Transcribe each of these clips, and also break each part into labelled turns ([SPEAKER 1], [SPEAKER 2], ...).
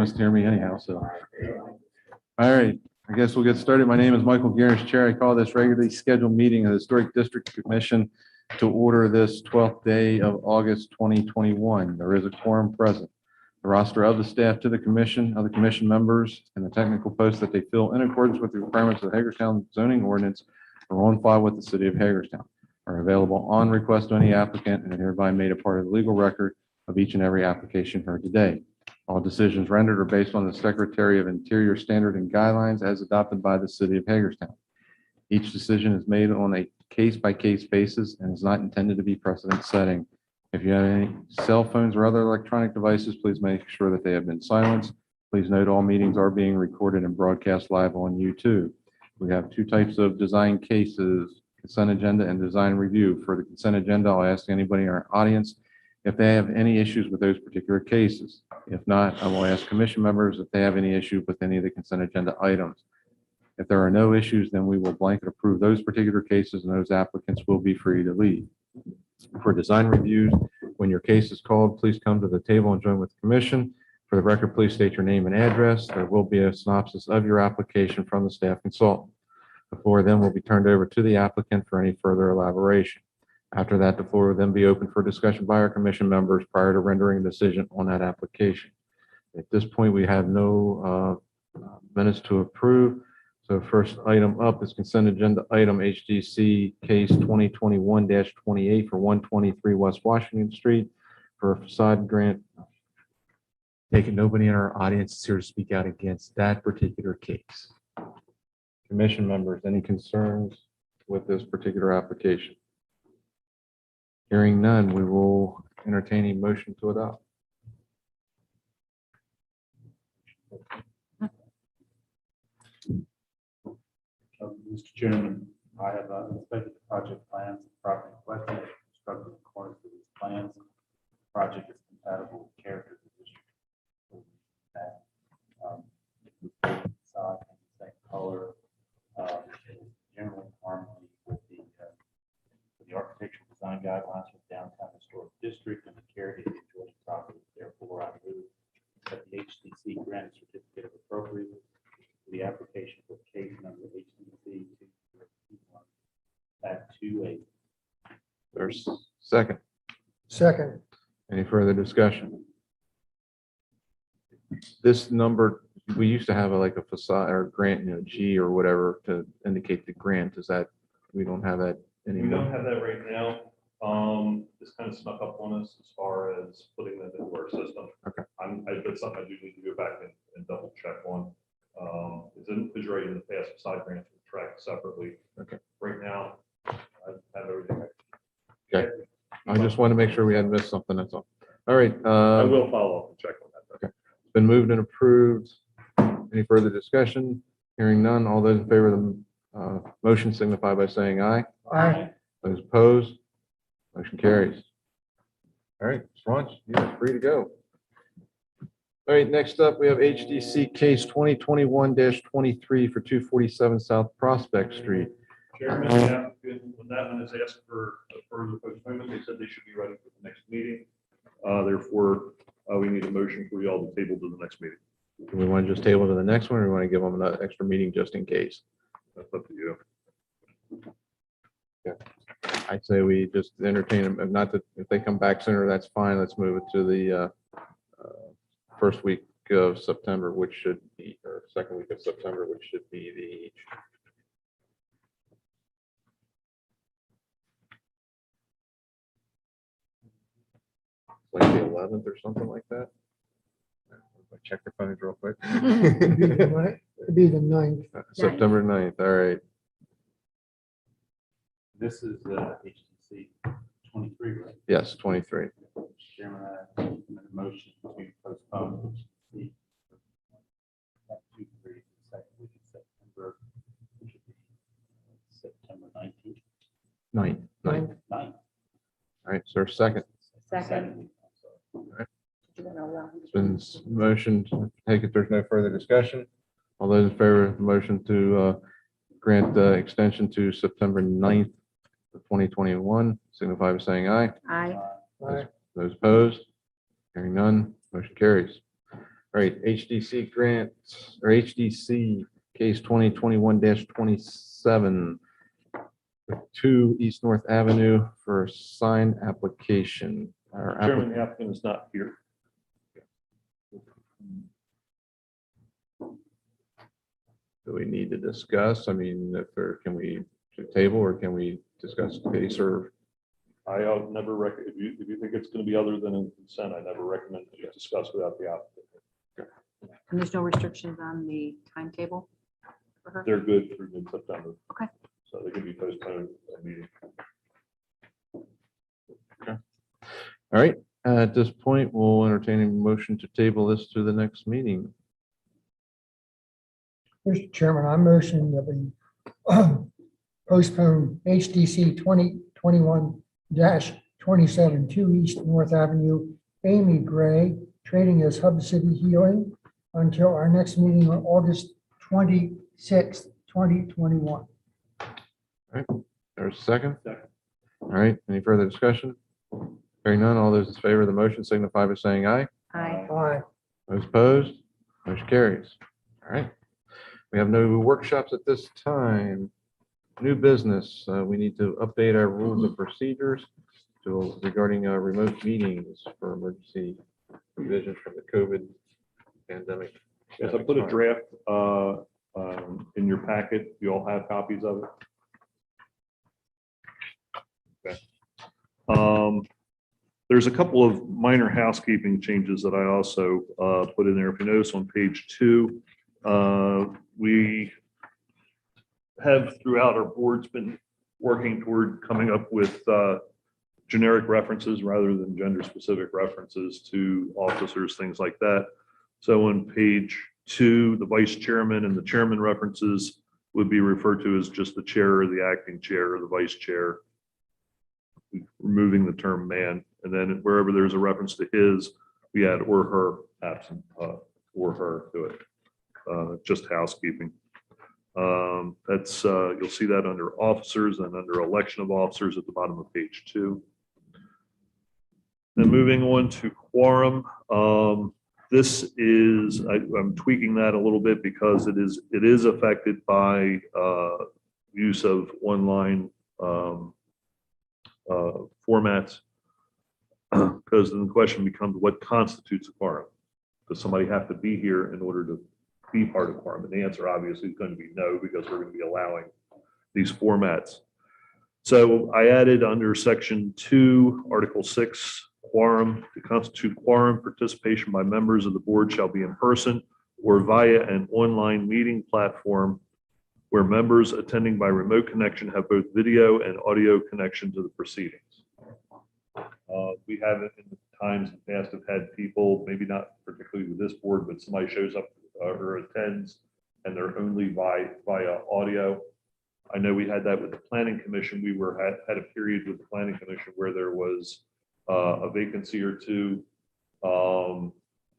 [SPEAKER 1] wants to hear me anyhow, so. All right, I guess we'll get started. My name is Michael Garris, Chair. I call this regularly scheduled meeting of the Historic District Commission to order this 12th day of August 2021. There is a quorum present. The roster of the staff to the commission, of the commission members, and the technical posts that they fill in accordance with the requirements of the Hagerstown zoning ordinance are on file with the city of Hagerstown, are available on request of any applicant, and are hereby made a part of the legal record of each and every application heard today. All decisions rendered are based on the Secretary of Interior standard and guidelines as adopted by the city of Hagerstown. Each decision is made on a case-by-case basis and is not intended to be precedent setting. If you have any cell phones or other electronic devices, please make sure that they have been silenced. Please note all meetings are being recorded and broadcast live on YouTube. We have two types of design cases, consent agenda and design review. For the consent agenda, I'll ask anybody in our audience if they have any issues with those particular cases. If not, I will ask commission members if they have any issue with any of the consent agenda items. If there are no issues, then we will blanket approve those particular cases and those applicants will be free to leave. For design reviews, when your case is called, please come to the table and join with the commission. For the record, please state your name and address. There will be a synopsis of your application from the staff consultant. The floor then will be turned over to the applicant for any further elaboration. After that, the floor will then be open for discussion by our commission members prior to rendering a decision on that application. At this point, we have no minutes to approve. So first item up is consent agenda item HDC case 2021-28 for 123 West Washington Street for a facade grant. Taking nobody in our audience is here to speak out against that particular case. Commission members, any concerns with this particular application? Hearing none, we will entertain a motion to adopt.
[SPEAKER 2] Mr. Chairman, I have inspected the project plans, the property question, constructed according to these plans. The project is compatible with character of the district. Facade and the same color, generally in harmony with the architectural design guidelines for the downtown historic district and the character of the adjoining property. Therefore, I move that the HDC grant a certificate of appropriateness for the application for case number HDC 2-8.
[SPEAKER 1] There's second.
[SPEAKER 3] Second.
[SPEAKER 1] Any further discussion? This number, we used to have like a facade or grant, G or whatever to indicate the grant. Is that, we don't have that
[SPEAKER 4] We
[SPEAKER 1] anymore?
[SPEAKER 4] don't have that right now. This kind of snuck up on us as far as putting that into our system.
[SPEAKER 1] Okay.
[SPEAKER 4] That's something I do need to go back and double check on. It's right in the past, side grants were tracked separately.
[SPEAKER 1] Okay.
[SPEAKER 4] Right now, I have everything.
[SPEAKER 1] Okay. I just want to make sure we hadn't missed something, that's all. All right.
[SPEAKER 4] I will follow up and check on that.
[SPEAKER 1] Okay. Been moved and approved. Any further discussion? Hearing none. All those in favor of the motion signify by saying aye.
[SPEAKER 3] Aye.
[SPEAKER 1] Those opposed? Motion carries. All right, Ms. Raunch, you're free to go. All right, next up, we have HDC case 2021-23 for 247 South Prospect Street.
[SPEAKER 4] Chairman, the applicant, when that one is asked for a further postponement, they said they should be ready for the next meeting. Therefore, we need a motion for y'all to table to the next meeting.
[SPEAKER 1] Do we want to just table to the next one, or we want to give them an extra meeting just in case?
[SPEAKER 4] That's up to you.
[SPEAKER 1] I'd say we just entertain them, not that if they come back sooner, that's fine. Let's move it to the first week of September, which should be, or second week of September, which should be like the 11th or something like that. Check your phones real quick.
[SPEAKER 3] It'd be the 9th.
[SPEAKER 1] September 9th, all right.
[SPEAKER 2] This is HDC 23, right?
[SPEAKER 1] Yes, 23.
[SPEAKER 2] Mr. Chairman, I make a motion to postpone HDC 23 to the second week of September, which would be September 19th.
[SPEAKER 1] 9th.
[SPEAKER 2] 9th.
[SPEAKER 1] All right, sir, second.
[SPEAKER 5] Second.
[SPEAKER 1] It's been motion to take it. There's no further discussion. All those in favor of the motion to grant the extension to September 9th of 2021, signify by saying aye.
[SPEAKER 5] Aye.
[SPEAKER 3] Aye.
[SPEAKER 1] Those opposed? Hearing none, motion carries. All right, HDC grant or HDC case 2021-27. 2 East North Avenue for sign application. Our
[SPEAKER 4] Chairman, the applicant is not here.
[SPEAKER 1] Do we need to discuss? I mean, if there, can we table or can we discuss case or?
[SPEAKER 4] I never if you think it's going to be other than in consent, I never recommend that you discuss without the applicant.
[SPEAKER 5] And there's no restrictions on the timetable for her?
[SPEAKER 4] They're good through mid-September.
[SPEAKER 5] Okay.
[SPEAKER 4] So they can be postponed a meeting.
[SPEAKER 1] All right, at this point, we'll entertain a motion to table this to the next meeting.
[SPEAKER 3] Mr. Chairman, I motion that we postpone HDC 2021-27 2 East North Avenue, Amy Gray, trading as Hub City Healing, until our next meeting on August 26th, 2021.
[SPEAKER 1] There's a second?
[SPEAKER 4] Second.
[SPEAKER 1] All right, any further discussion? Hearing none, all those in favor of the motion signify by saying aye.
[SPEAKER 5] Aye.
[SPEAKER 3] Aye.
[SPEAKER 1] Those opposed, motion carries. All right. We have no workshops at this time. New business, we need to update our rules of procedures regarding remote meetings for emergency provisions from the COVID pandemic.
[SPEAKER 4] Yes, I put a draft in your packet. You all have copies of it. Okay. There's a couple of minor housekeeping changes that I also put in there. If you notice on page 2, we have throughout our boards been working toward coming up with generic references rather than gender specific references to officers, things like that. So on page 2, the vice chairman and the chairman references would be referred to as just the chair or the acting chair or the vice chair, removing the term man. And then wherever there's a reference to his, we add or her, absent or her to it. Just housekeeping. That's you'll see that under officers and under election of officers at the bottom of page 2. Then moving on to quorum. This is I'm tweaking that a little bit because it is affected by use of online formats. Because then the question becomes, what constitutes a quorum? Does somebody have to be here in order to be part of quorum? And the answer obviously is going to be no, because we're going to be allowing these formats. So I added under section 2, article 6, quorum. To constitute quorum, participation by members of the board shall be in person or via an online meeting platform where members attending by remote connection have both video and audio connection to the proceedings. We haven't in the times in the past have had people, maybe not particularly with this board, but somebody shows up or attends and they're only via audio. I know we had that with the planning commission. We had a period with the planning commission where there was a vacancy or two,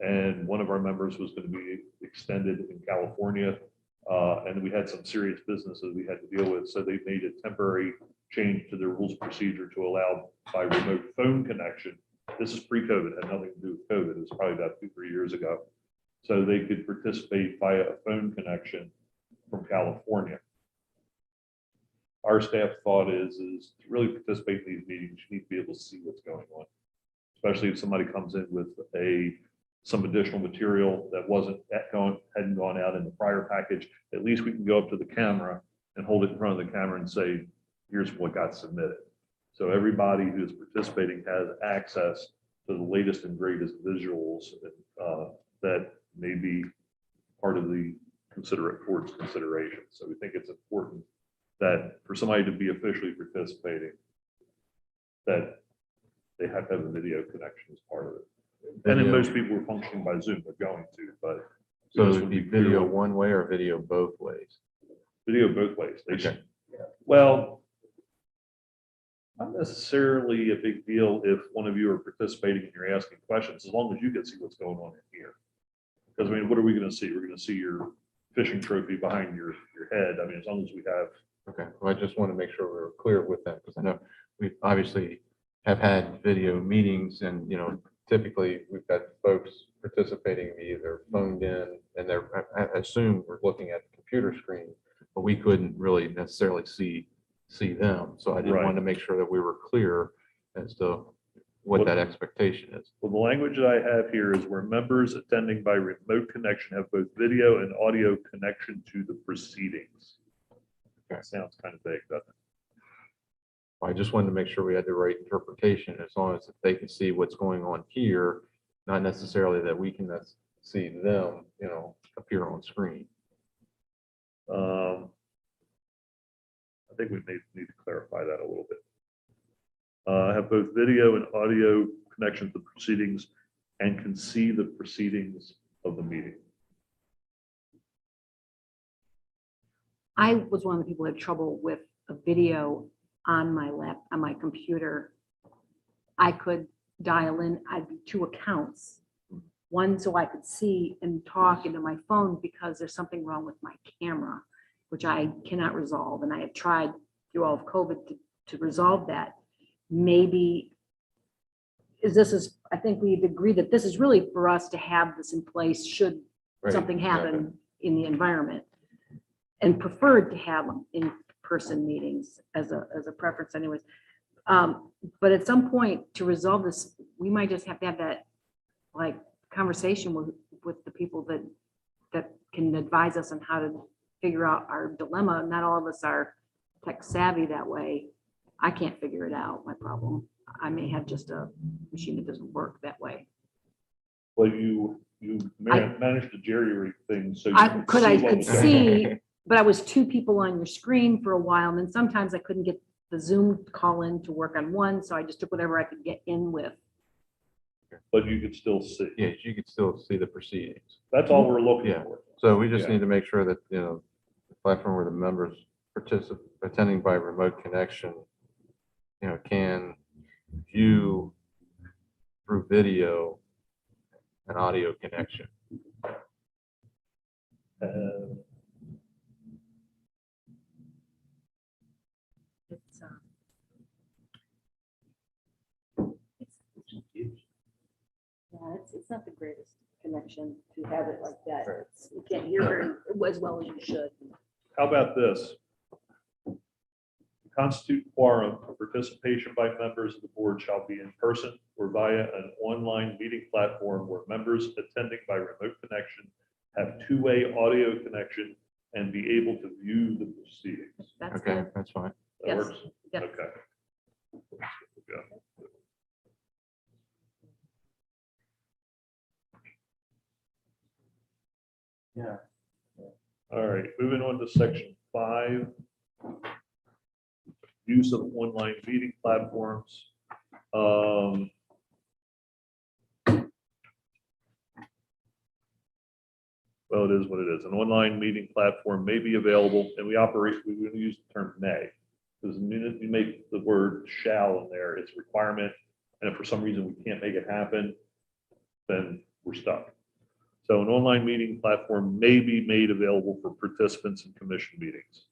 [SPEAKER 4] and one of our members was going to be extended in California, and we had some serious businesses we had to deal with, so they made a temporary change to their rules of procedure to allow by remote phone connection. This is pre-COVID, had nothing to do with COVID. It was probably about 2-3 years ago. So they could participate via a phone connection from California. Our staff thought is to really participate in these meetings, you need to be able to see what's going on, especially if somebody comes in with some additional material that hadn't gone out in the prior package. At least we can go up to the camera and hold it in front of the camera and say, here's what got submitted. So everybody who's participating has access to the latest and greatest visuals that may be part of the board's consideration. So we think it's important that for somebody to be officially participating, that they have to have a video connection as part of it. And then most people are functioning by Zoom, they're going to, but.
[SPEAKER 1] So it would be video one way or video both ways?
[SPEAKER 4] Video both ways.
[SPEAKER 1] Okay.
[SPEAKER 4] Well, not necessarily a big deal if one of you are participating and you're asking questions, as long as you can see what's going on in here. Because I mean, what are we going to see? We're going to see your fishing trophy behind your head. I mean, as long as we have.
[SPEAKER 1] Okay, well, I just want to make sure we're clear with that, because I know we obviously have had video meetings and, typically we've got folks participating either phoned in and I assume we're looking at the computer screen, but we couldn't really necessarily see them. So I didn't
[SPEAKER 4] Right.
[SPEAKER 1] want to make sure that we were clear as to what that expectation is.
[SPEAKER 4] Well, the language that I have here is where members attending by remote connection have both video and audio connection to the proceedings.
[SPEAKER 1] Okay.
[SPEAKER 4] Sounds kind of vague, doesn't it?
[SPEAKER 1] I just wanted to make sure we had the right interpretation, as long as they can see what's going on here, not necessarily that we can see them, appear on screen.
[SPEAKER 4] I think we may need to clarify that a little bit. Have both video and audio connection to the proceedings and can see the proceedings of the meeting.
[SPEAKER 5] I was one of the people who had trouble with a video on my computer. I could dial in, I'd be two accounts. One so I could see and talk into my phone because there's something wrong with my camera, which I cannot resolve. And I have tried through all of COVID to resolve that. Maybe I think we'd agree that this is really for us to have this in place should
[SPEAKER 1] Right,
[SPEAKER 5] something happen
[SPEAKER 1] exactly.
[SPEAKER 5] in the environment. And preferred to have in-person meetings as a preference anyways. But at some point to resolve this, we might just have to have that like conversation with the people that can advise us on how to figure out our dilemma. Not all of us are tech savvy that way. I can't figure it out, my problem. I may have just a machine that doesn't work that way.
[SPEAKER 4] Well, you managed to jerry-rig things so you
[SPEAKER 5] I
[SPEAKER 4] could
[SPEAKER 5] could
[SPEAKER 4] see what was going on.
[SPEAKER 5] see, but I was two people on your screen for a while, and then sometimes I couldn't get the Zoom call in to work on one, so I just took whatever I could get in with.
[SPEAKER 4] But you could still see.
[SPEAKER 1] Yes, you could still see the proceedings.
[SPEAKER 4] That's all we're looking
[SPEAKER 1] Yeah.
[SPEAKER 4] for.
[SPEAKER 1] So we just
[SPEAKER 4] Yeah.
[SPEAKER 1] need to make sure that, the platform where the members attending by remote connection, can view through video and audio connection.
[SPEAKER 4] Uh,
[SPEAKER 5] It's, yeah, it's not the greatest connection to have it like that.
[SPEAKER 1] Right.
[SPEAKER 5] You can't hear very as well as you should.
[SPEAKER 4] How about this? Constitute quorum for participation by members of the board shall be in person or via an online meeting platform where members attending by remote connection have two-way audio connection and be able to view the proceedings.
[SPEAKER 5] That's
[SPEAKER 1] Okay,
[SPEAKER 5] good.
[SPEAKER 1] that's fine.
[SPEAKER 4] That
[SPEAKER 5] Yes.
[SPEAKER 4] works?
[SPEAKER 5] Yes.
[SPEAKER 4] Okay. Yeah.
[SPEAKER 2] Yeah.
[SPEAKER 4] All right, moving on to section 5. Use of online meeting platforms. Well, it is what it is. An online meeting platform may be available, and we use the term may. Because the minute you make the word shall in there, it's a requirement. And if for some reason we can't make it happen, then we're stuck. So an online meeting platform may be made available for participants in commission meetings.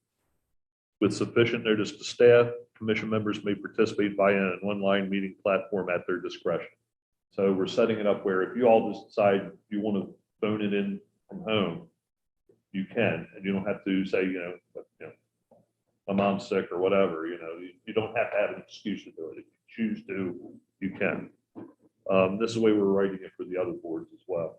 [SPEAKER 4] With sufficient notice to staff, commission members may participate via an online meeting platform at their discretion. So we're setting it up where if you all just decide you want to phone it in from home, you can, and you don't have to say, my mom's sick or whatever, you don't have to have an excuse to do it. If you choose to, you can. This is the way we're writing it for the other boards as well.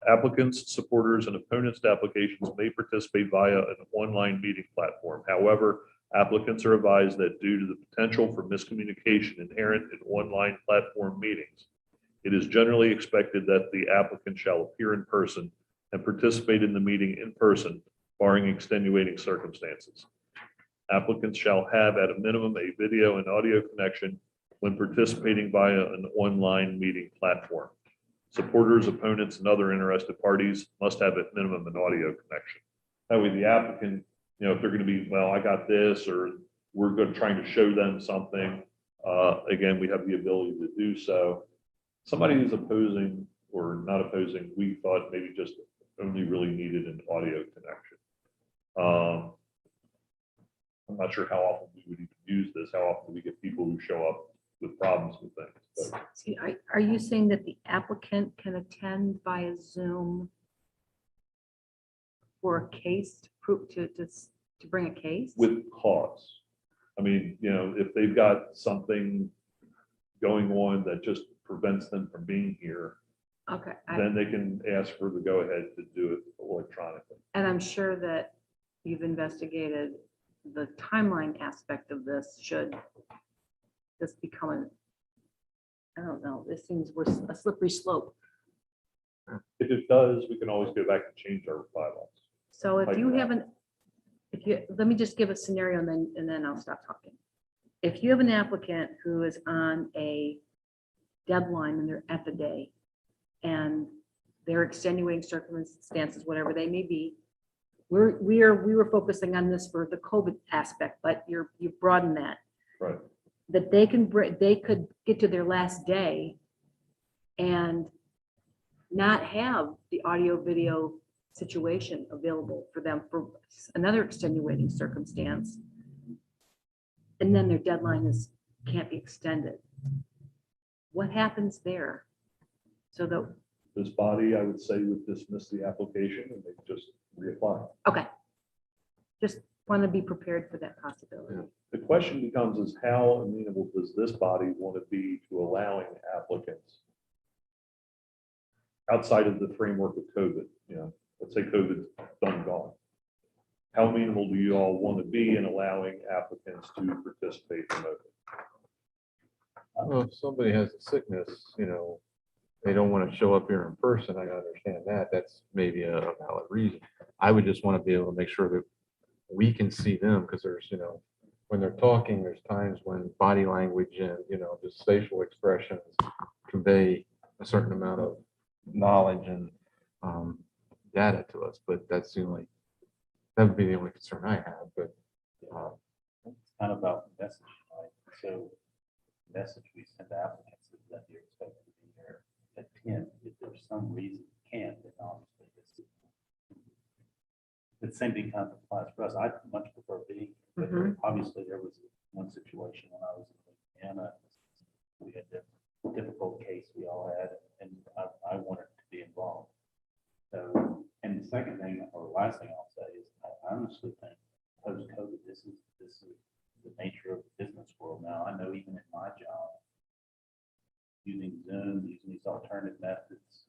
[SPEAKER 4] Applicants, supporters, and opponents to applications may participate via an online meeting platform. However, applicants are advised that due to the potential for miscommunication inherent in online platform meetings, it is generally expected that the applicant shall appear in person and participate in the meeting in person, barring extenuating circumstances. Applicants shall have at a minimum a video and audio connection when participating via an online meeting platform. Supporters, opponents, and other interested parties must have at minimum an audio connection. That way the applicant, if they're going to be, well, I got this, or we're going to trying to show them something, again, we have the ability to do so. Somebody who's opposing or not opposing, we thought maybe just only really needed an audio connection. I'm not sure how often we would even use this, how often we get people who show up with problems with things. But
[SPEAKER 5] See, are you saying that the applicant can attend via Zoom for a case to prove, to bring a case?
[SPEAKER 4] with cause. I mean, if they've got something going on that just prevents them from being here,
[SPEAKER 5] Okay,
[SPEAKER 4] then they can ask for the go-ahead to do it electronically.
[SPEAKER 5] and I'm sure that you've investigated the timeline aspect of this, should this become I don't know, this seems worse, a slippery slope.
[SPEAKER 4] If it does, we can always go back and change our bylaws.
[SPEAKER 5] So if
[SPEAKER 4] Like
[SPEAKER 5] you
[SPEAKER 4] that.
[SPEAKER 5] haven't, let me just give a scenario and then I'll stop talking. If you have an applicant who is on a deadline and they're at the day and their extenuating circumstances, whatever they may be, we were focusing on this for the COVID aspect, but you broaden that.
[SPEAKER 4] Right.
[SPEAKER 5] That they could get to their last day and not have the audio video situation available for them for another extenuating circumstance. And then their deadline can't be extended. What happens there? So
[SPEAKER 4] This body, I would say, would dismiss the application and they just reapply.
[SPEAKER 5] okay. Just want to be prepared for that possibility.
[SPEAKER 4] The question becomes is how amenable does this body want to be to allowing applicants outside of the framework of COVID? Let's say COVID's done and gone. How amenable do you all want to be in allowing applicants to participate remotely?
[SPEAKER 1] Well, if somebody has a sickness, they don't want to show up here in person. I understand that. That's maybe a valid reason. I would just want to be able to make sure that we can see them, because there's, when they're talking, there's times when body language and, just facial expressions convey a certain amount of knowledge and data to us. But that would be the only concern I have. But
[SPEAKER 2] It's kind of about the message, right? So the message we send to applicants is that you're expected to be here at 10. If there's some reason you can't, then obviously it's. The same thing kind of applies for us. I much prefer being, but obviously there was one situation when I was in Louisiana. We had the difficult case we all had, and I wanted to be involved. So, and the second thing, or last thing I'll say is, I honestly think post-COVID, this is the nature of the business world now. I know even in my job, using Zoom, using these alternative methods,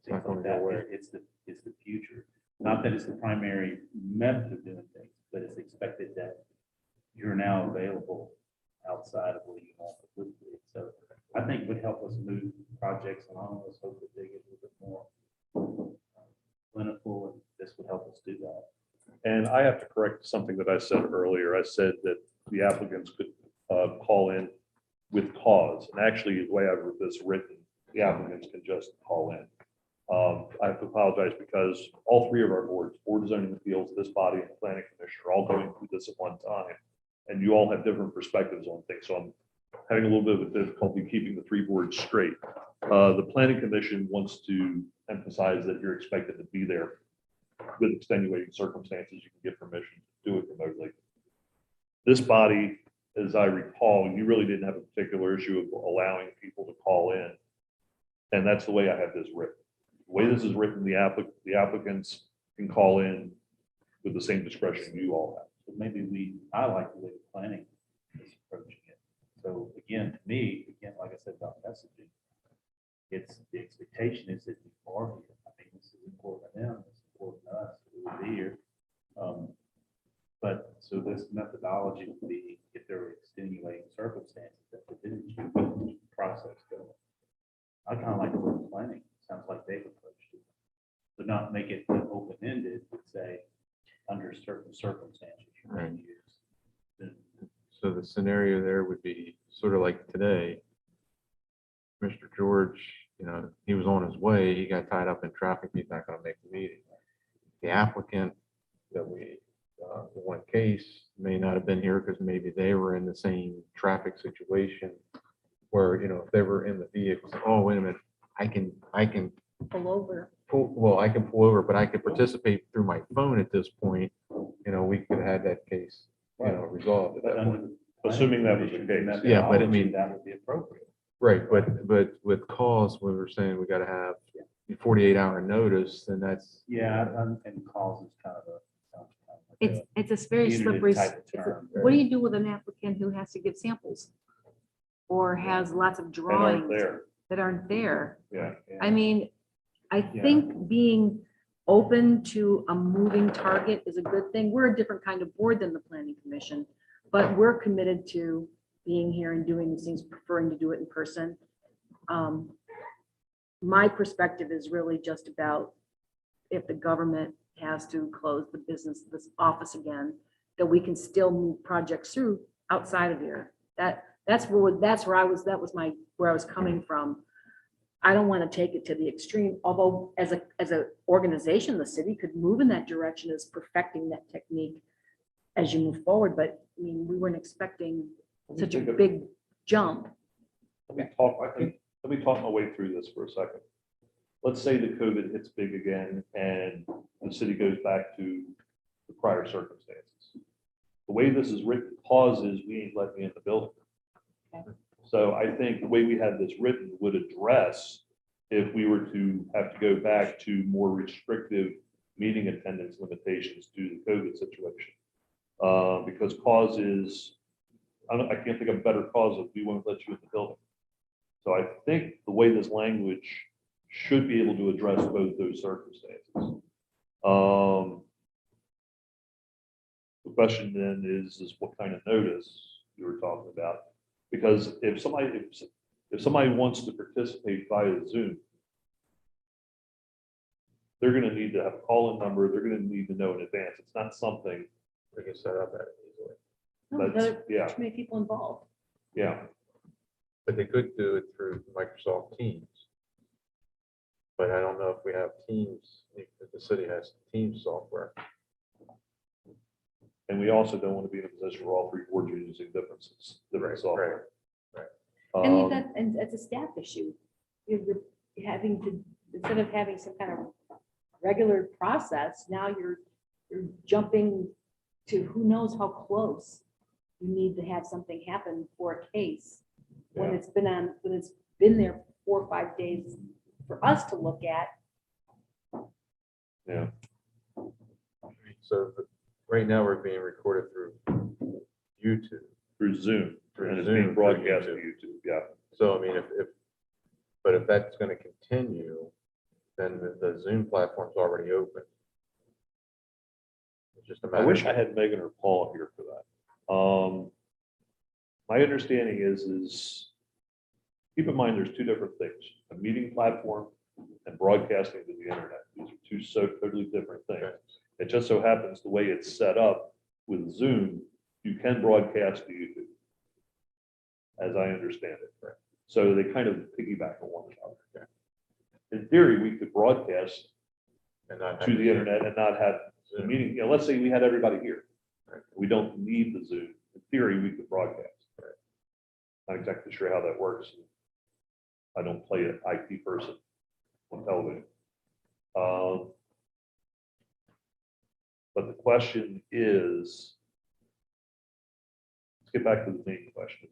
[SPEAKER 2] things like that, it's the future. Not that it's the primary method of doing things, but it's expected that you're now available outside of where you want to live. So I think it would help us move projects along. Let's hope that they get a little bit more plentiful, and this would help us do that.
[SPEAKER 4] And I have to correct something that I said earlier. I said that the applicants could call in with cause. And actually, the way I've read this written, the applicants can just call in. I have to apologize because all three of our boards, Board of Zoning Appeals, this body, and the Planning Commission, are all going through this at one time. And you all have different perspectives on things. So I'm having a little bit of a difficulty keeping the three boards straight. The Planning Commission wants to emphasize that you're expected to be there with extenuating circumstances. You can get permission to do it remotely. This body, as I recall, you really didn't have a particular issue of allowing people to call in. And that's the way I have this written. The way this is written, the applicants can call in with the same discretion you all have.
[SPEAKER 2] So maybe I like the way the planning is approaching it. So again, to me, like I said about messaging, it's the expectation is that you are here. I mean, this is important to them, it's important to us, we will be here. But so this methodology would be if there were extenuating circumstances that didn't keep the process going. I kind of like the word planning. Sounds like they've approached it, but not make it open-ended, but say under certain circumstances you may
[SPEAKER 1] Right.
[SPEAKER 2] use.
[SPEAKER 1] so the scenario there would be sort of like today. Mr. George, he was on his way. He got tied up in traffic. He's not going to make the meeting. The applicant that the one case may not have been here because maybe they were in the same traffic situation where, if they were in the vehicle, oh, wait a minute, I can
[SPEAKER 5] Pull over.
[SPEAKER 1] I can pull over, but I could participate through my phone at this point. We could have had that case, resolved at
[SPEAKER 2] But
[SPEAKER 1] that
[SPEAKER 2] under
[SPEAKER 1] point.
[SPEAKER 2] the
[SPEAKER 4] assuming that was the
[SPEAKER 2] Conditions and
[SPEAKER 4] case.
[SPEAKER 1] Yeah, but I
[SPEAKER 2] methodology,
[SPEAKER 1] mean-
[SPEAKER 2] That would be appropriate.
[SPEAKER 1] Right, but with calls, we were saying we gotta have 48-hour notice, then that's,
[SPEAKER 2] Yeah, and calls is kind of a. sounds kind of like
[SPEAKER 5] It's a very
[SPEAKER 2] Punitive
[SPEAKER 5] slippery.
[SPEAKER 2] type of
[SPEAKER 5] It's a-
[SPEAKER 2] term.
[SPEAKER 5] What do you do with an applicant who has to give samples? Or has lots of
[SPEAKER 4] That aren't
[SPEAKER 5] drawings
[SPEAKER 4] there,
[SPEAKER 5] that aren't there?
[SPEAKER 4] yeah.
[SPEAKER 5] I mean, I think being open to a moving target is a good thing. We're a different kind of board than the planning commission, but we're committed to being here and doing these things, preferring to do it in person. My perspective is really just about if the government has to close the business, this office again, that we can still move projects through outside of here. That's where I was, where I was coming from. I don't want to take it to the extreme, although as a organization, the city could move in that direction as perfecting that technique as you move forward, but I mean, we weren't expecting such a big jump.
[SPEAKER 4] Let me talk my way through this for a second. Let's say the COVID hits big again and the city goes back to the prior circumstances. The way this is written, causes we ain't letting you in the building.
[SPEAKER 5] Okay.
[SPEAKER 4] So I think the way we had this written would address if we were to have to go back to more restrictive meeting attendance limitations due to the COVID situation. Because causes, I can't think of a better cause of we won't let you in the building. So I think the way this language should be able to address both those circumstances. The question then is what kind of notice you were talking about? Because if somebody wants to participate via Zoom, they're going to need to have a call-in number. They're going to need to know in advance. It's not something they can set up that easily.
[SPEAKER 5] No,
[SPEAKER 4] That's-
[SPEAKER 5] there are
[SPEAKER 4] yeah.
[SPEAKER 5] too many people involved.
[SPEAKER 4] Yeah.
[SPEAKER 1] but they could do it through Microsoft Teams. But I don't know if we have Teams, if the city has Teams software.
[SPEAKER 4] And we also don't want to be in a position where all three boards are using different software.
[SPEAKER 5] And and it's a staff issue. You're having to, instead of having some kind of regular process, now you're jumping to who knows how close you need to have something happen for a case when
[SPEAKER 4] Yeah.
[SPEAKER 5] when it's been there 4 or 5 days for us to look at.
[SPEAKER 4] Yeah.
[SPEAKER 1] So right now we're being recorded through YouTube.
[SPEAKER 4] Through Zoom,
[SPEAKER 1] Through
[SPEAKER 4] and it's
[SPEAKER 1] Zoom,
[SPEAKER 4] being
[SPEAKER 1] through
[SPEAKER 4] broadcast to
[SPEAKER 1] YouTube.
[SPEAKER 4] YouTube, yeah.
[SPEAKER 1] So I mean, if that's going to continue, then the Zoom platform's already open. It's just a
[SPEAKER 4] I
[SPEAKER 1] matter.
[SPEAKER 4] wish I had Megan or Paul here for that. My understanding is keep in mind, there's two different things, a meeting platform and broadcasting to the internet. These are two so totally different things.
[SPEAKER 1] Okay.
[SPEAKER 4] It just so happens the way it's set up with Zoom, you can broadcast to YouTube, as I understand it.
[SPEAKER 1] Right.
[SPEAKER 4] So they kind of piggyback on one another. Okay. In theory, we could broadcast
[SPEAKER 1] And not
[SPEAKER 4] to the internet and not have the
[SPEAKER 1] Zoom.
[SPEAKER 4] meeting, let's say we had everybody here.
[SPEAKER 1] Right.
[SPEAKER 4] We don't need the Zoom. In theory, we could broadcast. Not exactly sure how that works. I don't play an IT person on television. But the question is, let's get back to the main question.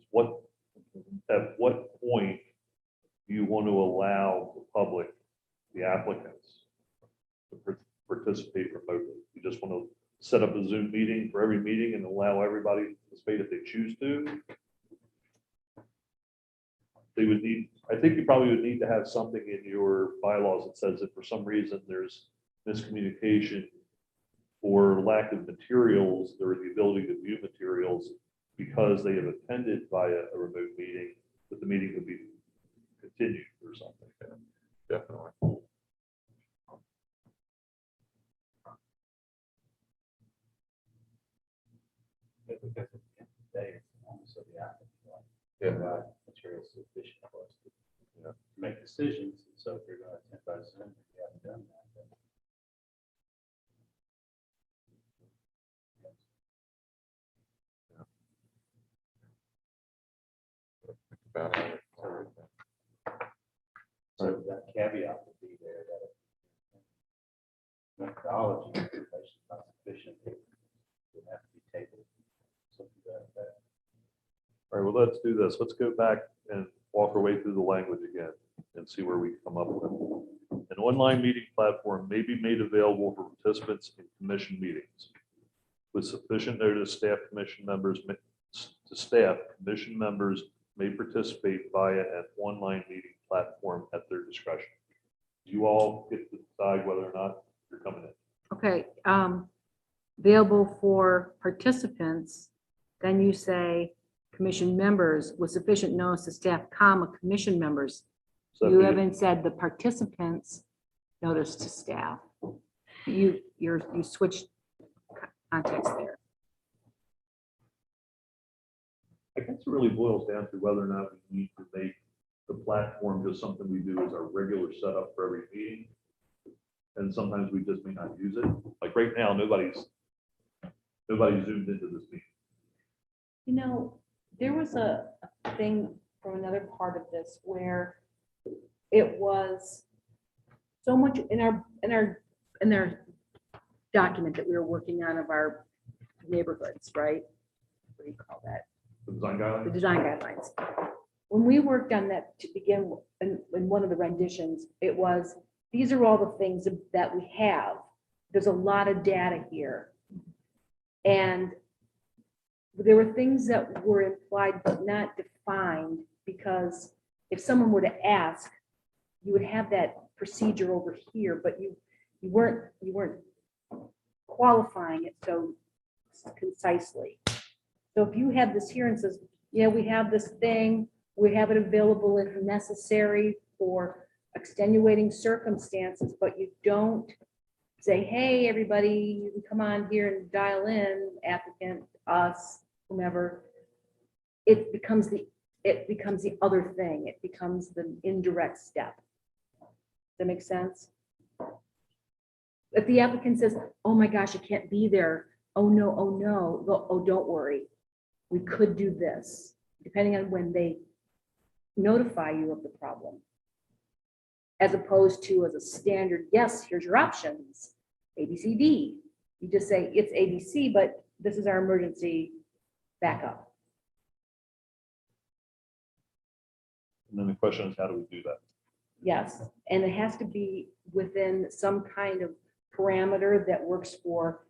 [SPEAKER 4] At what point do you want to allow the public, the applicants, to participate remotely? You just want to set up a Zoom meeting for every meeting and allow everybody to participate if they choose to? They would need, I think you probably would need to have something in your bylaws that says if for some reason there's miscommunication or lack of materials, or the ability to view materials because they have attended via a remote meeting, that the meeting would be continued or something.
[SPEAKER 1] Definitely.
[SPEAKER 2] Because at the end of the day, it's almost so the applicant, like,
[SPEAKER 1] Yeah.
[SPEAKER 2] provide material sufficient for us to, make decisions. And so if you're going to attend by Zoom, if you haven't done that, then.
[SPEAKER 1] About it.
[SPEAKER 2] So that caveat would be there that if methodology information is not sufficient, it would have to be tabled. Something like that.
[SPEAKER 4] All right, well, let's do this. Let's go back and walk our way through the language again and see where we come up with. An online meeting platform may be made available for participants in commission meetings. With sufficient notice, commission members may participate via an online meeting platform at their discretion. You all get to decide whether or not you're coming in.
[SPEAKER 5] Okay, available for participants, then you say commission members with sufficient notice to staff, comma, commission members.
[SPEAKER 4] So
[SPEAKER 5] You
[SPEAKER 4] be-
[SPEAKER 5] haven't said the participants notice to staff. You switched context there.
[SPEAKER 4] I guess it really boils down to whether or not we need to make the platform just something we do as our regular setup for every meeting. And sometimes we just may not use it. Like right now, nobody's zoomed into this meeting.
[SPEAKER 5] You know, there was a thing from another part of this where it was so much in our document that we were working on of our neighborhoods, right? What do you call that?
[SPEAKER 4] The design
[SPEAKER 5] The
[SPEAKER 4] guidelines.
[SPEAKER 5] design guidelines. When we worked on that to begin in one of the renditions, it was, these are all the things that we have. There's a lot of data here. And there were things that were implied but not defined, because if someone were to ask, you would have that procedure over here, but you weren't qualifying it so concisely. So if you have this here and says, yeah, we have this thing, we have it available if necessary for extenuating circumstances, but you don't say, hey, everybody, you can come on here and dial in, applicant, us, whomever. It becomes the other thing. It becomes the indirect step. Does that make sense? If the applicant says, oh my gosh, I can't be there. Oh no, oh no. Oh, don't worry. We could do this, depending on when they notify you of the problem. As opposed to as a standard, yes, here's your options, A, B, C, D. You just say it's A, B, C, but this is our emergency backup.
[SPEAKER 4] And then the question is, how do we do that?
[SPEAKER 5] Yes, and it has to be within some kind of parameter that works for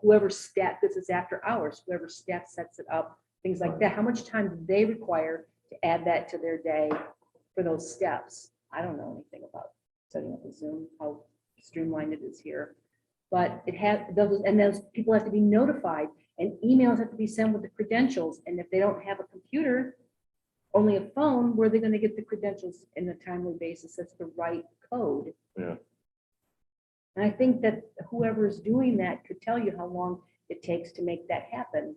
[SPEAKER 5] whoever staff, this is after hours, whoever staff sets it up, things like that. How much time do they require to add that to their day for those steps? I don't know anything about setting up a Zoom, how streamlined it is here. But it has those, and those people have to be notified, and emails have to be sent with the credentials. And if they don't have a computer, only a phone, where are they going to get the credentials in a timely basis? That's the right code.
[SPEAKER 4] Yeah.
[SPEAKER 5] And I think that whoever is doing that could tell you how long it takes to make that happen.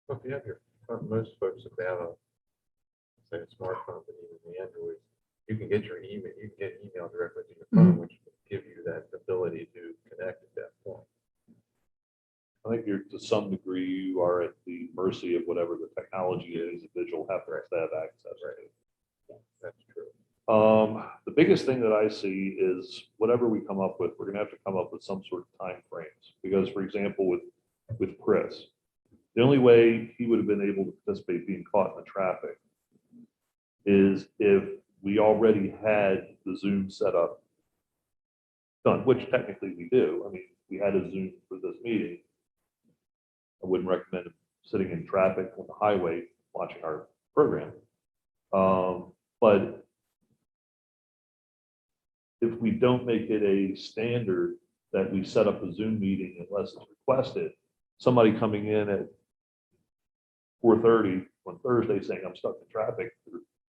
[SPEAKER 1] Well, if you have most folks, if they have say a smartphone, but even the Android, you can get your email, you can get email directly to your phone, which will give you that ability to connect at that point.
[SPEAKER 4] I think you're, to some degree, you are at the mercy of whatever the technology is that you'll have to have access to.
[SPEAKER 1] That's true.
[SPEAKER 4] The biggest thing that I see is whatever we come up with, we're gonna have to come up with some sort of time frames. Because, for example, with Chris, the only way he would have been able to participate being caught in the traffic is if we already had the Zoom set up done, which technically we do. I mean, we had a Zoom for this meeting. I wouldn't recommend him sitting in traffic on the highway watching our program. But if we don't make it a standard that we set up a Zoom meeting unless it's requested, somebody coming in at 4:30 on Thursday saying I'm stuck in traffic,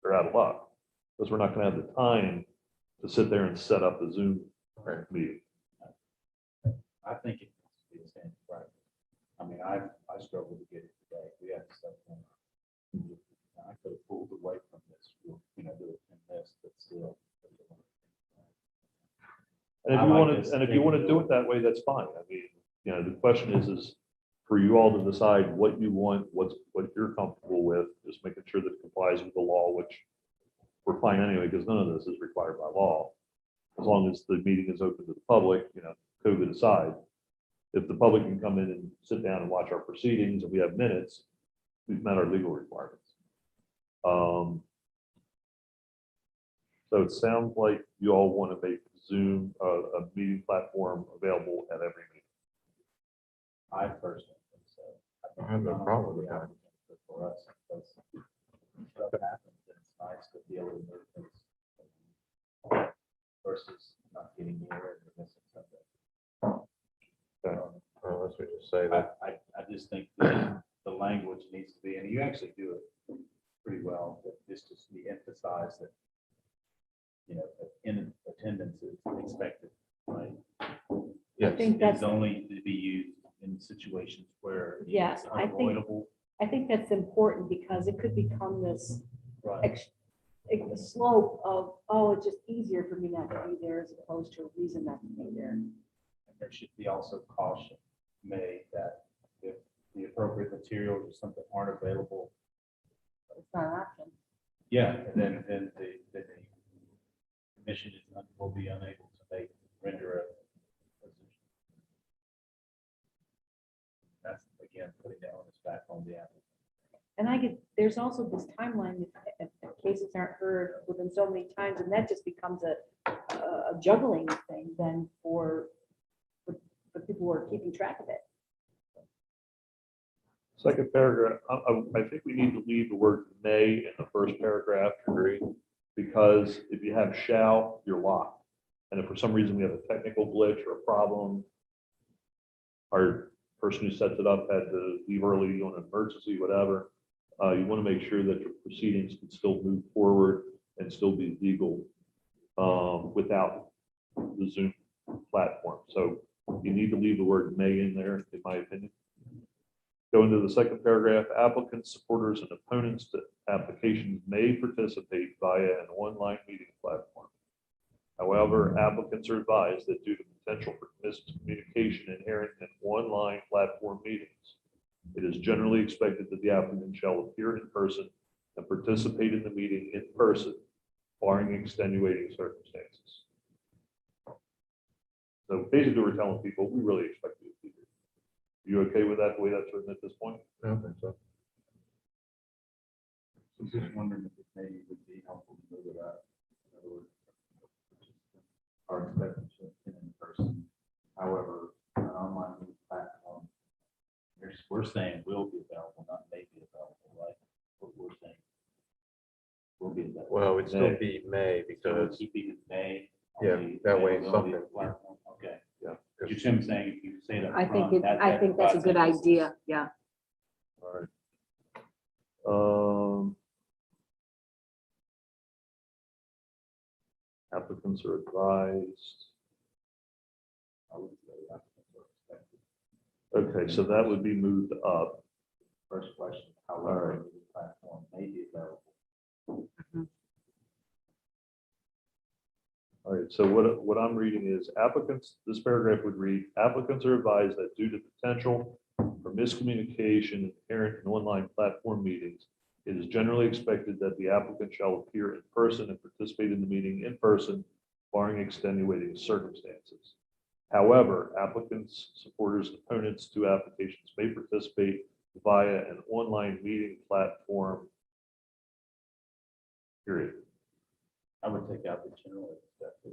[SPEAKER 4] they're out of luck, because we're not going to have the time to sit there and set up a Zoom meeting.
[SPEAKER 2] I think it needs to be a standard practice. I mean, I struggled to get it today. We had stuff on. I could have pulled away from this, do it in this, but still.
[SPEAKER 4] And if
[SPEAKER 2] I
[SPEAKER 4] you
[SPEAKER 2] like
[SPEAKER 4] want
[SPEAKER 2] this.
[SPEAKER 4] to, and if you want to do it that way, that's fine. I mean, the question is for you all to decide what you want, what you're comfortable with, just making sure that it complies with the law, which we're fine anyway, because none of this is required by law. As long as the meeting is open to the public, COVID aside. If the public can come in and sit down and watch our proceedings and we have minutes, we've met our legal requirements. So it sounds like you all want to make Zoom a meeting platform available at every meeting.
[SPEAKER 2] I personally think so.
[SPEAKER 1] I have no problem with that.
[SPEAKER 2] But for us, because stuff happens, and it's nice to be able to move things versus not getting here and missing something.
[SPEAKER 4] Okay.
[SPEAKER 1] Unless we just say
[SPEAKER 2] I just think the language needs to be, and you actually do it pretty well, but this just be emphasized that, you know, in attendance is expected, right?
[SPEAKER 5] I think that's,
[SPEAKER 2] It's only to be used in situations where
[SPEAKER 5] Yeah,
[SPEAKER 2] it's
[SPEAKER 5] I think-
[SPEAKER 2] unavoidable.
[SPEAKER 5] I think that's important because it could become this
[SPEAKER 2] Right.
[SPEAKER 5] a slope of, oh, it's just easier for me not to be there as opposed to a reason not to be there.
[SPEAKER 2] And there should be also caution made that if the appropriate materials or something aren't available,
[SPEAKER 5] It's not an option.
[SPEAKER 2] yeah, and then the commission will be unable to render a decision. That's, again, putting the onus back on the applicant.
[SPEAKER 5] And I get, there's also this timeline, if cases aren't heard within so many times, and that just becomes a juggling thing then for people who are keeping track of it.
[SPEAKER 4] Second paragraph, I think we need to leave the word may in the first paragraph, agree? Because if you have shall, you're locked. And if for some reason we have a technical glitch or a problem, our person who sets it up had to leave early on an emergency, whatever, you want to make sure that your proceedings can still move forward and still be legal without the Zoom platform. So you need to leave the word may in there, in my opinion. Go into the second paragraph, applicants, supporters, and opponents to applications may participate via an online meeting platform. However, applicants are advised that due to potential for miscommunication inherent in online platform meetings, it is generally expected that the applicant shall appear in person and participate in the meeting in person, barring extenuating circumstances. So basically, we're telling people, we really expect you to be here. You okay with that, the way that's written at this point?
[SPEAKER 1] I don't think so.
[SPEAKER 2] I'm just wondering if it maybe would be helpful to move it up. In other words, are expected to attend in person. However, an online meeting platform, we're saying will be available, not may be available, right? What we're saying will be available.
[SPEAKER 1] Well, it'd still be May
[SPEAKER 2] So we'll
[SPEAKER 1] because,
[SPEAKER 2] keep it in May.
[SPEAKER 1] Yeah, that way
[SPEAKER 2] availability of
[SPEAKER 1] something-
[SPEAKER 2] platform. Okay.
[SPEAKER 1] yeah.
[SPEAKER 2] You're saying if you say that.
[SPEAKER 5] I think
[SPEAKER 2] upfront,
[SPEAKER 5] I think that's a
[SPEAKER 2] provides
[SPEAKER 5] good
[SPEAKER 2] emphasis.
[SPEAKER 5] idea, yeah.
[SPEAKER 4] All right. Applicants are advised.
[SPEAKER 2] I would say applicants are expected.
[SPEAKER 4] Okay, so that would be moved up.
[SPEAKER 2] First question, however, the platform may be available.
[SPEAKER 4] All right, so what I'm reading is applicants, this paragraph would read, applicants are advised that due to potential for miscommunication inherent in online platform meetings, it is generally expected that the applicant shall appear in person and participate in the meeting in person, barring extenuating circumstances. However, applicants, supporters, and opponents to applications may participate via an online meeting platform. Period.
[SPEAKER 2] I would take out the general expected.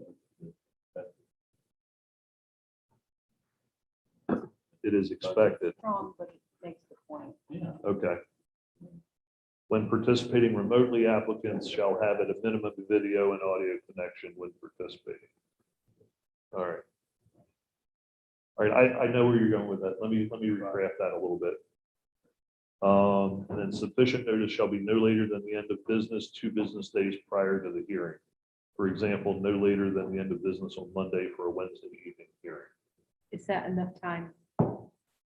[SPEAKER 4] It is expected.
[SPEAKER 5] Strong, but it makes the point.
[SPEAKER 2] Yeah.
[SPEAKER 4] Okay. When participating remotely, applicants shall have at a minimum a video and audio connection when participating. All right. All right, I know where you're going with that. Let me recraft that a little bit. And then sufficient notice shall be no later than the end of business 2 business days prior to the hearing. For example, no later than the end of business on Monday for a Wednesday evening hearing.
[SPEAKER 5] Is that enough time?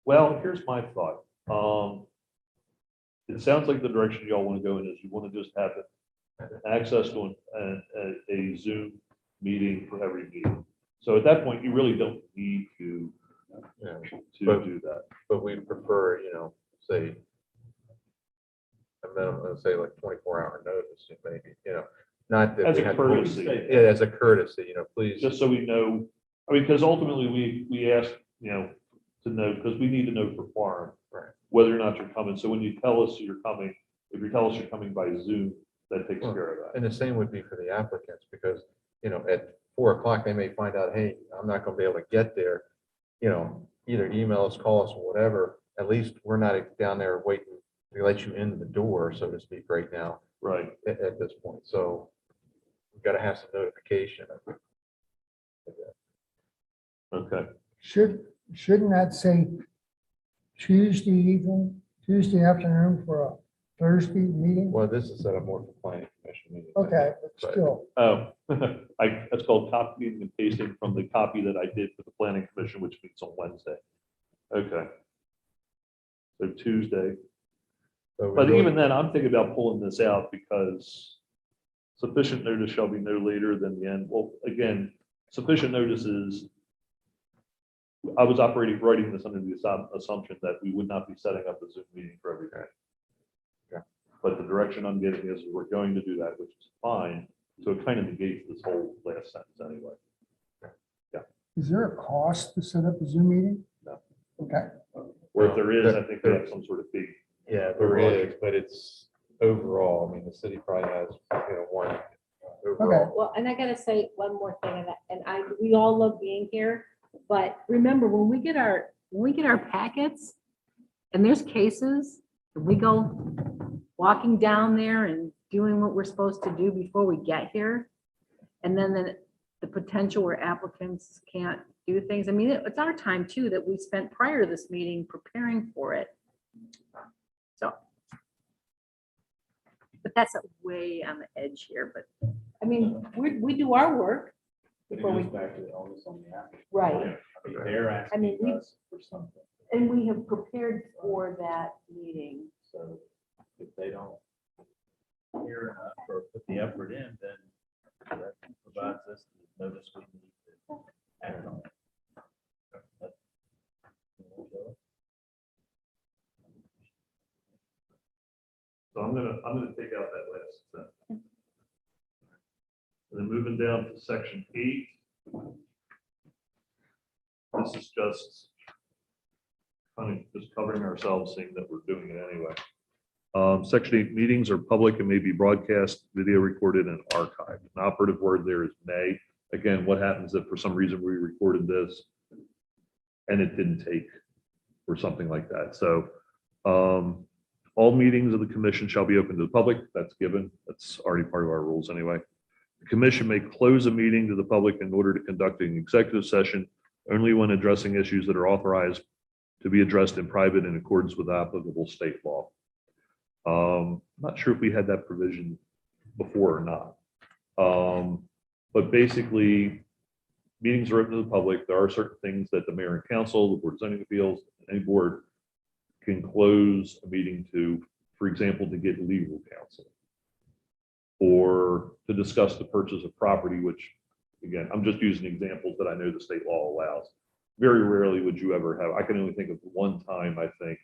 [SPEAKER 4] Well, here's my thought. It sounds like the direction y'all want to go in is you want to just have access to a Zoom meeting for every meeting. So at that point, you really don't need to
[SPEAKER 1] Yeah,
[SPEAKER 4] do that.
[SPEAKER 1] but we prefer, say, a minimum, let's say like 24-hour notice, maybe, not that.
[SPEAKER 4] As
[SPEAKER 1] we
[SPEAKER 4] a
[SPEAKER 1] have to-
[SPEAKER 4] courtesy.
[SPEAKER 1] Yeah, as a courtesy, please.
[SPEAKER 4] Just so we know, I mean, because ultimately we ask, to know, because we need to know for quorum.
[SPEAKER 1] Right.
[SPEAKER 4] whether or not you're coming. So when you tell us you're coming, if you tell us you're coming by Zoom, that takes care of that.
[SPEAKER 1] And the same would be for the applicants, because, at 4 o'clock, they may find out, hey, I'm not gonna be able to get there. Either email us, call us, or whatever. At least we're not down there waiting to let you in the door, so to speak, right now
[SPEAKER 4] Right.
[SPEAKER 1] at this point. So we've got to have some notification.
[SPEAKER 4] Okay.
[SPEAKER 3] Shouldn't that say Tuesday evening, Tuesday afternoon for a Thursday meeting?
[SPEAKER 1] Well, this is set up more for planning commission meeting.
[SPEAKER 3] Okay, but still,
[SPEAKER 4] Oh, that's called copying and pasting from the copy that I did for the planning commission, which meets on Wednesday. Okay. So Tuesday,
[SPEAKER 1] So we
[SPEAKER 4] but
[SPEAKER 1] really-
[SPEAKER 4] even then, I'm thinking about pulling this out because sufficient notice shall be no later than the end. Well, again, sufficient notice is, I was writing this under the assumption that we would not be setting up a Zoom meeting for every day.
[SPEAKER 1] Okay.
[SPEAKER 4] But the direction I'm getting is we're going to do that, which is fine. So it kind of negates this whole last sentence anyway.
[SPEAKER 3] is there a cost to set up a Zoom meeting?
[SPEAKER 4] No.
[SPEAKER 3] Okay,
[SPEAKER 4] Or if there is, I think they have some sort of fee.
[SPEAKER 1] Yeah, there is, but it's overall, I mean, the city probably has, one overall.
[SPEAKER 5] Well, and I gotta say one more thing, we all love being here, but remember, when we get our packets, and there's cases, and we go walking down there and doing what we're supposed to do before we get here, and then the potential where applicants can't do things. I mean, it's our time too that we spent prior to this meeting preparing for it. So. But that's way on the edge here, but, I mean, we do our work.
[SPEAKER 2] But it
[SPEAKER 5] Before we-
[SPEAKER 2] goes back to the onus on the applicant.
[SPEAKER 5] Right.
[SPEAKER 2] I mean, they're
[SPEAKER 5] I mean,
[SPEAKER 2] asking us for something,
[SPEAKER 5] And we have prepared for that meeting.
[SPEAKER 2] so if they don't hear enough or put the effort in, then that provides us the notice we need to act on.
[SPEAKER 4] So I'm gonna take out that last sentence. And then moving down to section 8. This is just kind of just covering ourselves, saying that we're doing it anyway. Section 8, meetings are public and may be broadcast, video recorded, and archived. An operative word there is may. Again, what happens if for some reason we recorded this and it didn't take or something like that? So all meetings of the commission shall be open to the public. That's given. That's already part of our rules anyway. The commission may close a meeting to the public in order to conduct an executive session only when addressing issues that are authorized to be addressed in private in accordance with applicable state law. Not sure if we had that provision before or not. But basically, meetings are open to the public. There are certain things that the mayor and council, the board of zoning appeals, any board can close a meeting to, for example, to get legal counsel or to discuss the purchase of property, which, again, I'm just using examples that I know the state law allows. Very rarely would you ever have, I can only think of one time, I think,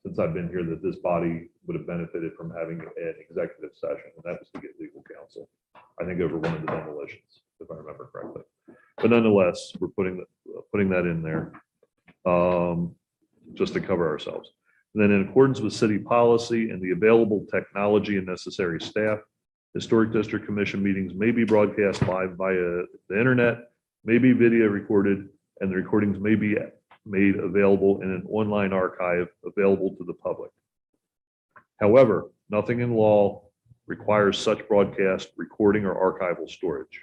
[SPEAKER 4] since I've been here, that this body would have benefited from having an executive session, and that was to get legal counsel. I think over one of the demolitions, if I remember correctly. But nonetheless, we're putting that in there just to cover ourselves. And then in accordance with city policy and the available technology and necessary staff, Historic District Commission meetings may be broadcast live via the internet, may be video recorded, and the recordings may be made available in an online archive available to the public. However, nothing in law requires such broadcast, recording, or archival storage.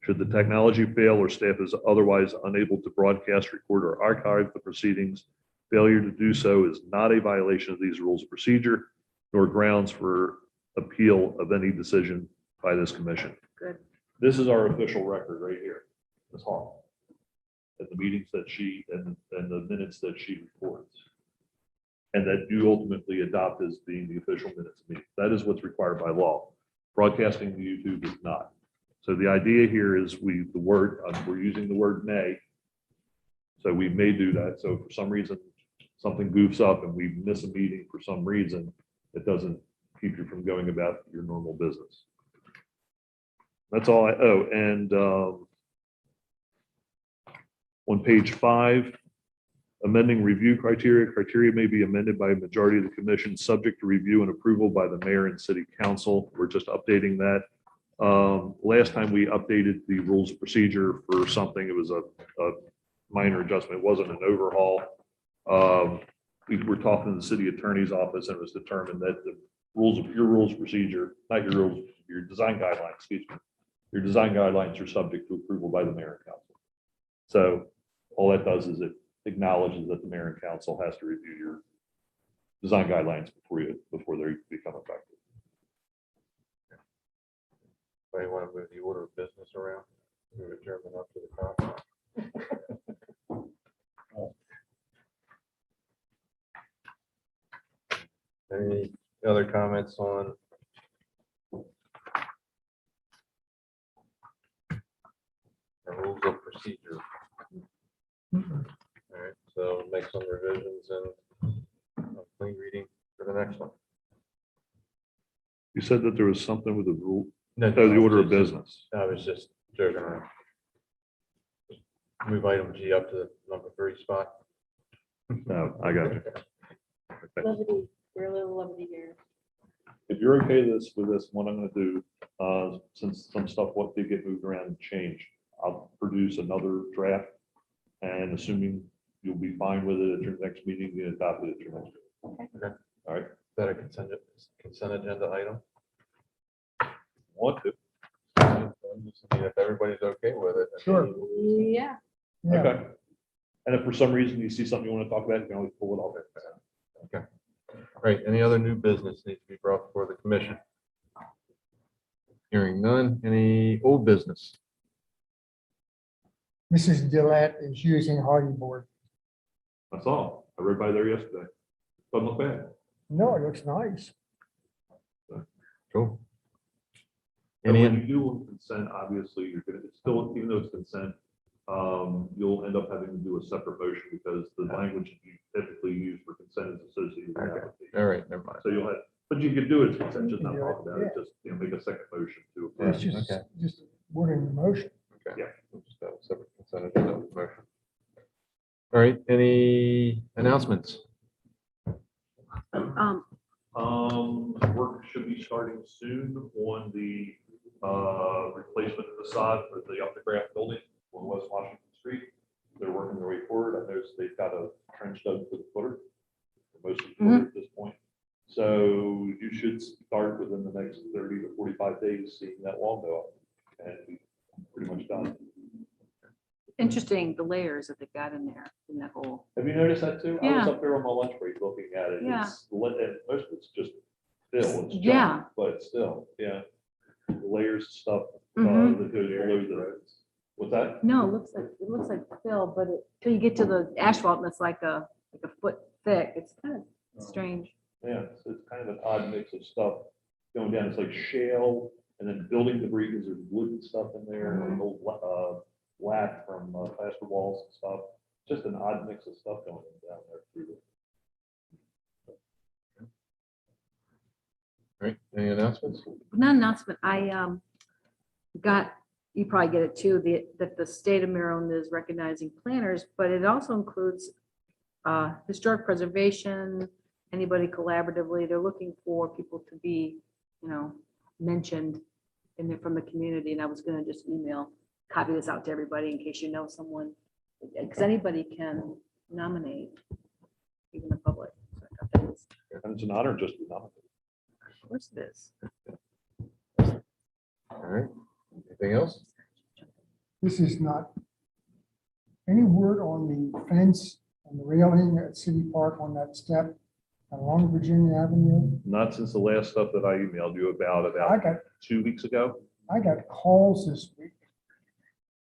[SPEAKER 4] Should the technology fail or staff is otherwise unable to broadcast, record, or archive the proceedings, failure to do so is not a violation of these rules of procedure, nor grounds for appeal of any decision by this commission.
[SPEAKER 5] Good.
[SPEAKER 4] This is our official record right here, Ms. Hall. And the meetings that she, and the minutes that she records. And that you ultimately adopt as being the official minutes of meetings. That is what's required by law. Broadcasting to YouTube is not. So the idea here is we're using the word may. So we may do that. So for some reason, something goofs up and we miss a meeting for some reason, it doesn't keep you from going about your normal business. That's all and on page 5 Amending review criteria. Criteria may be amended by a majority of the commission, subject to review and approval by the mayor and city council. We're just updating that. Last time we updated the rules of procedure for something, it was a minor adjustment. It wasn't an overhaul. We were talking to the city attorney's office, and it was determined that the your rules of procedure, not your rules, your design guidelines, excuse me. Your design guidelines are subject to approval by the mayor and council. So all that does is it acknowledges that the mayor and council has to review your design guidelines before they become effective.
[SPEAKER 1] Anybody want to move the order of business around? Move adjournment up to the top. Any other comments on? Our rules of procedure. All right, so make some revisions and clean reading for the next one.
[SPEAKER 4] You said that there was something with the rule,
[SPEAKER 1] No,
[SPEAKER 4] the order of business.
[SPEAKER 1] I was just joking around. Move item G up to the number 3 spot.
[SPEAKER 4] No, I got you. Okay.
[SPEAKER 5] Levity, we're a little levity here.
[SPEAKER 4] If you're okay with this, what I'm gonna do, since some stuff what did get moved around and changed, I'll produce another draft. And assuming you'll be fine with it at your next meeting, you adopt it at your next meeting.
[SPEAKER 1] Okay.
[SPEAKER 4] All right.
[SPEAKER 1] Is that a consent agenda item?
[SPEAKER 4] Want to?
[SPEAKER 1] If everybody's okay with it.
[SPEAKER 3] Sure.
[SPEAKER 5] Yeah.
[SPEAKER 3] Yeah,
[SPEAKER 4] Okay. And if for some reason you see something you want to talk about, you can always pull it off.
[SPEAKER 1] Okay. All right, any other new business needs to be brought before the commission? Hearing none, any old business?
[SPEAKER 3] Mrs. Gillette is using hardy board.
[SPEAKER 4] That's all. I rode by there yesterday. Doesn't look bad.
[SPEAKER 3] No, it looks nice.
[SPEAKER 1] Cool.
[SPEAKER 4] And
[SPEAKER 1] Any,
[SPEAKER 4] when you do on consent, obviously, you're gonna, it's still, even though it's consent, you'll end up having to do a separate motion because the language you typically use for consent is associated with the
[SPEAKER 1] Okay.
[SPEAKER 4] application.
[SPEAKER 1] all right, never mind.
[SPEAKER 4] So you'll have, but you can do it as consent, just
[SPEAKER 3] You
[SPEAKER 4] not
[SPEAKER 3] can do
[SPEAKER 4] talk
[SPEAKER 3] it,
[SPEAKER 4] about it,
[SPEAKER 3] yeah.
[SPEAKER 4] just, make a second motion to
[SPEAKER 1] Yeah,
[SPEAKER 3] It's
[SPEAKER 4] approve.
[SPEAKER 3] just wording the motion.
[SPEAKER 1] Okay.
[SPEAKER 4] Yeah.
[SPEAKER 1] We'll just have a separate consent agenda motion. All right, any announcements?
[SPEAKER 4] Work should be starting soon on the, replacement facade for the up the graph building on West Washington Street. They're working their way forward. I noticed they've got a trench dug to the footer, most of the footer at this point. So you should start within the next 30 to 45 days seeing that wall go up, and be pretty much done.
[SPEAKER 5] Interesting, the layers that they got in there, in that hole.
[SPEAKER 4] Have you noticed that too? I was
[SPEAKER 5] Yeah.
[SPEAKER 4] up there on my lunch break looking at it.
[SPEAKER 5] Yeah.
[SPEAKER 4] It's lit, and most of it's just fill, it's
[SPEAKER 5] Yeah.
[SPEAKER 4] junk, but still, yeah. The layers of stuff,
[SPEAKER 5] Mhm.
[SPEAKER 4] that goes below the, what's that?
[SPEAKER 5] No, it looks like fill, but till you get to the asphalt and it's like a foot thick. It's kind of strange.
[SPEAKER 4] Yeah, so it's kind of an odd mix of stuff going down. It's like shale and then building debris because there's wood and stuff in there, and old lath from plaster walls and stuff. Just an odd mix of stuff going down there through the.
[SPEAKER 1] All right, any announcements?
[SPEAKER 5] Not announcement, I got, you probably get it too, that the state of Maryland is recognizing planners, but it also includes historic preservation, anybody collaboratively, they're looking for people to be, mentioned in there from the community, and I was gonna just copy this out to everybody in case you know someone, because anybody can nominate, even the public. So I thought that was-
[SPEAKER 4] And it's an honor just to be nominated.
[SPEAKER 5] Of course it is.
[SPEAKER 1] All right, anything else?
[SPEAKER 3] This is not, any word on the fence and the railing at City Park on that step along Virginia Avenue?
[SPEAKER 4] Not since the last stuff that I emailed you about
[SPEAKER 3] I got
[SPEAKER 4] 2 weeks ago.
[SPEAKER 3] calls this week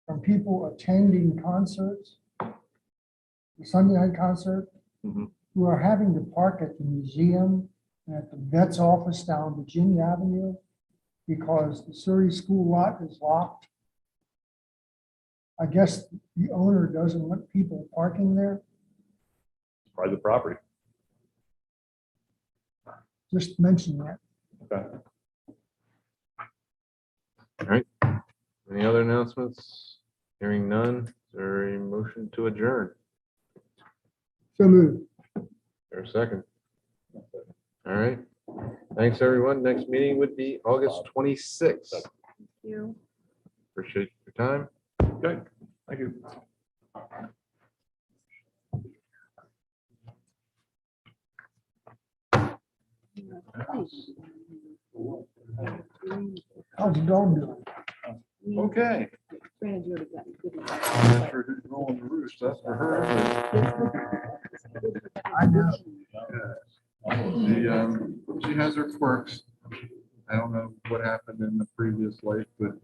[SPEAKER 3] from people attending concerts, the Sunday night concert,
[SPEAKER 4] Mhm.
[SPEAKER 3] who are having to park at the museum and at the vet's office down Virginia Avenue because the Surrey School lot is locked. I guess the owner doesn't want people parking there.
[SPEAKER 4] Private property.
[SPEAKER 3] Just mention that.
[SPEAKER 4] Okay.
[SPEAKER 1] All right, any other announcements? Hearing none, is there a motion to adjourn?
[SPEAKER 3] So moved.
[SPEAKER 1] There's a second. All right. Thanks, everyone. Next meeting would be August 26th.
[SPEAKER 5] You.
[SPEAKER 1] Appreciate your time.
[SPEAKER 4] Okay, thank you.
[SPEAKER 3] How's the dog doing?
[SPEAKER 1] Okay.
[SPEAKER 5] Granted, you already got a good one.
[SPEAKER 1] I'm not sure who's rolling the roost. That's for her.
[SPEAKER 3] I know.
[SPEAKER 1] She has her quirks. I don't know what happened in the previous life, but